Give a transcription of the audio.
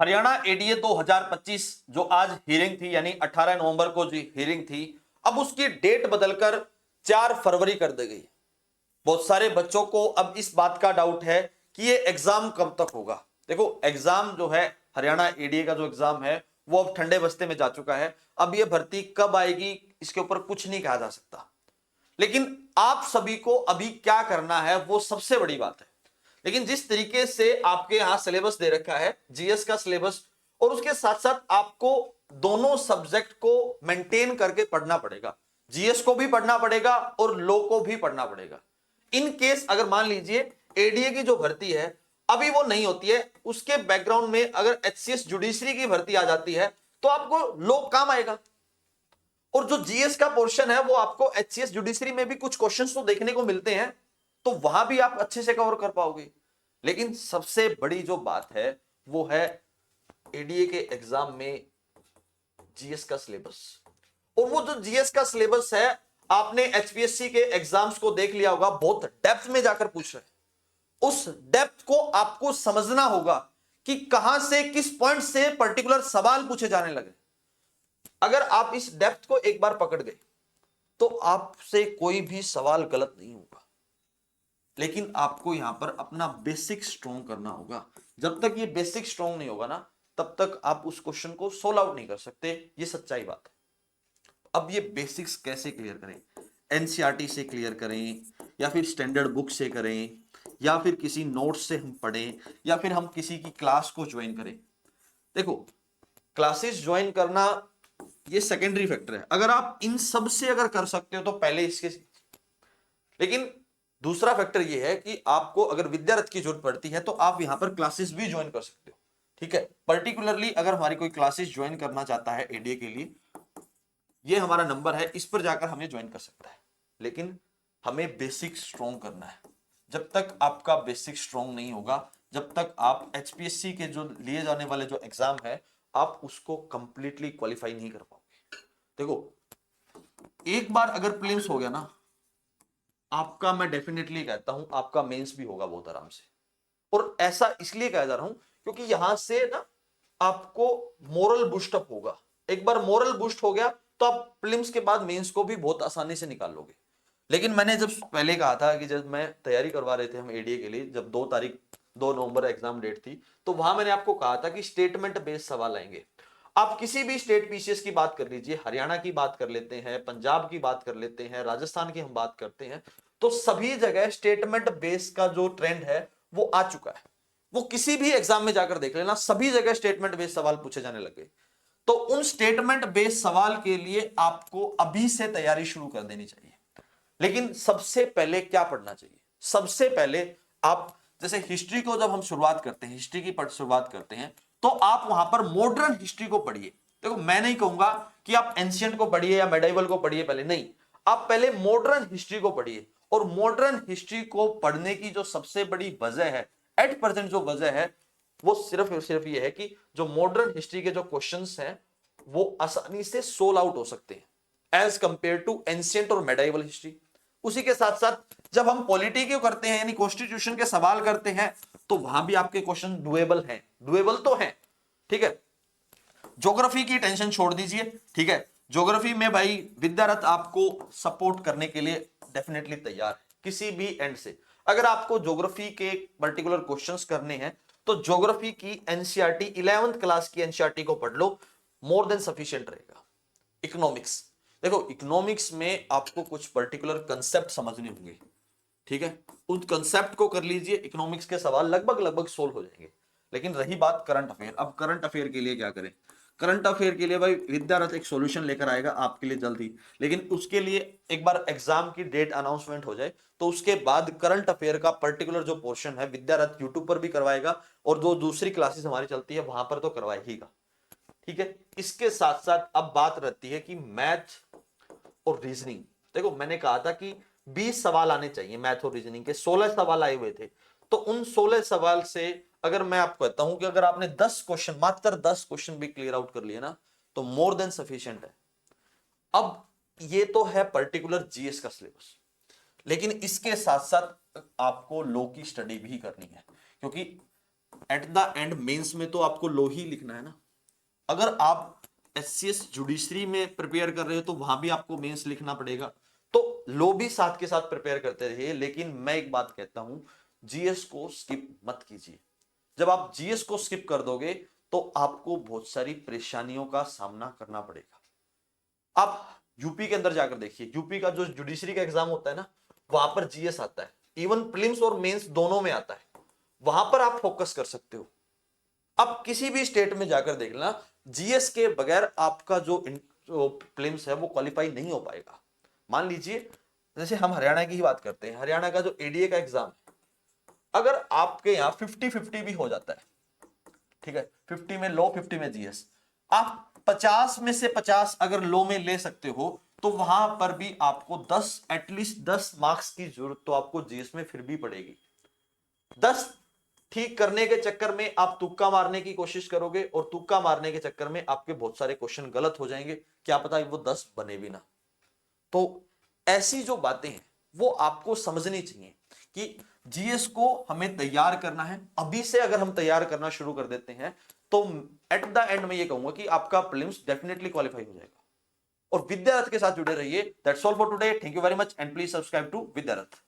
Haryana ADA 2025 जो आज hearing थी, यानी 18 नवंबर को जो हियरिंग थी, अब उसकी डेट बदलकर 4 फरवरी कर दी गई। बहुत सारे बच्चों को अब इस बात का डाउट है कि ये एग्जाम कब तक होगा। देखो, एग्जाम जो है, हरियाणा एडीए का जो एग्जाम है वो अब ठंडे बस्ते में जा चुका है। अब ये भर्ती कब आएगी इसके ऊपर कुछ नहीं कहा जा सकता, लेकिन आप सभी को अभी क्या करना है वो सबसे बड़ी बात है। लेकिन जिस तरीके से आपके यहां सिलेबस दे रखा है, जीएस का सिलेबस, और उसके साथ साथ आपको दोनों सब्जेक्ट को मेंटेन करके पढ़ना पड़ेगा। जीएस को भी पढ़ना पड़ेगा और लॉ को भी पढ़ना पड़ेगा। इन केस अगर मान लीजिए एडीए की जो भर्ती है अभी वो नहीं होती है, उसके बैकग्राउंड में अगर एचसीएस जुडिशरी की भर्ती आ जाती है तो आपको लॉ काम आएगा। और जो जीएस का पोर्शन है वो आपको एचसीएस जुडिशरी में भी कुछ क्वेश्चंस तो देखने को मिलते हैं, तो वहां भी आप अच्छे से कवर कर पाओगे। लेकिन सबसे बड़ी जो बात है वो है एडीए के एग्जाम में जीएस का सिलेबस। और वो जो जीएस का सिलेबस है, आपने एचपीएससी के एग्जाम्स को देख लिया होगा, बहुत डेप्थ में जाकर पूछ रहे हैं। उस डेप्थ को आपको समझना होगा कि कहां से, किस पॉइंट से पर्टिकुलर सवाल पूछे जाने लगे। अगर आप इस डेप्थ को एक बार पकड़ गए तो आपसे कोई भी सवाल गलत नहीं होगा। लेकिन आपको यहां पर अपना बेसिक स्ट्रॉन्ग करना होगा। जब तक ये बेसिक स्ट्रॉन्ग नहीं होगा ना, तब तक आप उस क्वेश्चन को सोल्व आउट नहीं कर सकते। ये सच्चाई बात है। अब ये बेसिक्स कैसे क्लियर करें? एनसीईआरटी से क्लियर करें, या फिर स्टैंडर्ड बुक से करें, या फिर किसी नोट्स से हम पढ़ें, या फिर हम किसी की क्लास को ज्वाइन करें। देखो, क्लासेस ज्वाइन करना ये सेकेंडरी फैक्टर है। अगर आप इन सब से अगर कर सकते हो तो पहले इसके, लेकिन दूसरा फैक्टर ये है कि आपको अगर विद्या रथ की जरूरत पड़ती है तो आप यहां पर क्लासेस भी ज्वाइन कर सकते हो। ठीक है, पर्टिकुलरली अगर हमारी कोई क्लासेस ज्वाइन करना चाहता है एडीए के लिए, ये हमारा नंबर है, इस पर जाकर हमें ज्वाइन कर सकता है। लेकिन हमें बेसिक स्ट्रॉन्ग करना है। जब तक आपका बेसिक स्ट्रॉन्ग नहीं होगा, जब तक आप एचपीएससी के जो लिए जाने वाले जो एग्जाम है आप उसको कंप्लीटली क्वालिफाई नहीं कर पाओगे। देखो, एक बार अगर प्रीलिम्स हो गया ना, आपका, मैं डेफिनेटली कहता हूं, आपका मेंस भी होगा बहुत आराम से। और ऐसा इसलिए कह जा रहा हूं क्योंकि यहां से ना आपको मोरल बूस्टअप होगा। एक बार मोरल बूस्ट हो गया तो आप प्रीलिम्स के बाद मेंस को भी बहुत आसानी से निकाल लोगे। लेकिन मैंने जब पहले कहा था कि जब मैं तैयारी करवा रहे थे हम एडीए के लिए, जब 2 नवंबर एग्जाम डेट थी, तो वहां मैंने आपको कहा था कि स्टेटमेंट बेस्ड सवाल आएंगे। आप किसी भी स्टेट पीसीएस की बात कर लीजिए, हरियाणा की बात कर लेते हैं, पंजाब की बात कर लेते हैं, राजस्थान की हम बात करते हैं, तो सभी जगह स्टेटमेंट बेस्ड का जो ट्रेंड है वो आ चुका है। वो किसी भी एग्जाम में जाकर देख लेना, सभी जगह स्टेटमेंट बेस्ड सवाल पूछे जाने लगे। तो उन स्टेटमेंट बेस्ड सवाल के लिए आपको अभी से तैयारी शुरू कर देनी चाहिए। लेकिन सबसे पहले क्या पढ़ना चाहिए? सबसे पहले आप, जैसे हिस्ट्री को जब हम शुरुआत करते हैं, हिस्ट्री की शुरुआत करते हैं, तो आप वहां पर मॉडर्न हिस्ट्री को पढ़िए। देखो, मैं नहीं कहूंगा कि आप एंशियंट को पढ़िए या मेडाइवल को पढ़िए, पहले नहीं, आप पहले मॉडर्न हिस्ट्री को पढ़िए। और मॉडर्न हिस्ट्री को पढ़ने की जो सबसे बड़ी वजह है, एट प्रेजेंट जो वजह है, वो सिर्फ और सिर्फ ये है कि जो मॉडर्न हिस्ट्री के जो क्वेश्चंस हैं वो आसानी से सोल्व आउट हो सकते हैं एज कंपेयर टू एंशियंट और मेडाइवल हिस्ट्री। उसी के साथ साथ जब हम पॉलिटी को करते हैं, यानी कॉन्स्टिट्यूशन के सवाल करते हैं, तो वहां भी आपके क्वेश्चन डुएबल हैं, डुएबल तो हैं। ठीक है, ज्योग्राफी की टेंशन छोड़ दीजिए। ठीक है, ज्योग्राफी में भाई विद्यारथ आपको सपोर्ट करने के लिए डेफिनेटली तैयार है किसी भी एंड से। अगर आपको ज्योग्राफी के पर्टिकुलर क्वेश्चंस करने हैं तो ज्योग्राफी की एनसीईआरटी 11th क्लास की एनसीईआरटी को पढ़ लो, मोर देन सफिशिएंट रहेगा। इकोनॉमिक्स, देखो इकोनॉमिक्स में आपको कुछ पर्टिकुलर कंसेप्ट समझने होंगे। ठीक है, उन कंसेप्ट को कर लीजिए, इकोनॉमिक्स के सवाल लगभग लगभग सोल्व हो जाएंगे। लेकिन रही बात करंट अफेयर, अब करंट अफेयर के लिए क्या करें? करंट अफेयर के लिए भाई विद्यारथ एक सॉल्यूशन लेकर आएगा आपके लिए जल्दी। लेकिन उसके लिए एक बार एग्जाम की डेट अनाउंसमेंट हो जाए तो उसके बाद करंट अफेयर का पर्टिकुलर जो पोर्शन है विद्यारथ यूट्यूब पर भी करवाएगा, और जो दूसरी क्लासेस हमारी चलती है वहां पर तो करवाएगा। ठीक है, इसके साथ साथ अब बात रहती है कि मैथ और रीजनिंग। देखो, मैंने कहा था कि 20 सवाल आने चाहिए मैथ और रीजनिंग के, 16 सवाल आए हुए थे। तो उन 16 सवाल से अगर मैं आपको कहता हूं कि अगर आपने 10 क्वेश्चन, मात्र 10 क्वेश्चन भी क्लियर आउट कर लिए ना, तो मोर देन सफिशिएंट है। अब ये तो है पर्टिकुलर जीएस का सिलेबस, लेकिन इसके साथ साथ आपको लॉ की स्टडी भी करनी है, क्योंकि एट द एंड मेंस में तो आपको लो ही लिखना है ना। अगर आप एचसीएस जुडिशरी में प्रिपेयर कर रहे हो तो वहां भी आपको मेंस लिखना पड़ेगा, तो लो भी साथ के साथ प्रिपेयर करते रहिए। लेकिन मैं एक बात कहता हूं, जीएस को स्किप मत कीजिए। जब आप जीएस को स्किप कर दोगे तो आपको बहुत सारी परेशानियों का सामना करना पड़ेगा। आप यूपी के अंदर जाकर देखिए, यूपी का जो जुडिशरी का एग्जाम होता है ना, वहां पर जीएस आता है, इवन प्रीलिम्स और मेंस दोनों में आता है। वहां पर आप फोकस कर सकते हो। अब किसी भी स्टेट में जाकर देख लेना, जीएस के बगैर आपका जो प्रीलिम्स है वो क्वालिफाई नहीं हो पाएगा। मान लीजिए जैसे हम हरियाणा की ही बात करते हैं, हरियाणा का जो एडीए का एग्जाम है, अगर आपके यहाँ 50-50 भी हो जाता है, ठीक है, 50 में लो 50 में जीएस, आप 50 में से 50 अगर लो में ले सकते हो तो वहां पर भी आपको 10 एटलीस्ट 10 मार्क्स की जरूरत तो आपको जीएस में फिर भी पड़ेगी। 10 ठीक करने के चक्कर में आप तुक्का मारने की कोशिश करोगे और तुक्का मारने के चक्कर में आपके बहुत सारे क्वेश्चन गलत हो जाएंगे, क्या पता वो 10 बने भी ना। तो ऐसी जो बातें हैं वो आपको समझनी चाहिए कि जीएस को हमें तैयार करना है। अभी से अगर हम तैयार करना शुरू कर देते हैं तो एट द एंड में ये कहूंगा कि आपका प्रीलिम्स डेफिनेटली क्वालिफाई हो जाएगा। और विद्यारथ के साथ जुड़े रहिए। That's all for today, thank you very much and please subscribe to विद्यारथ।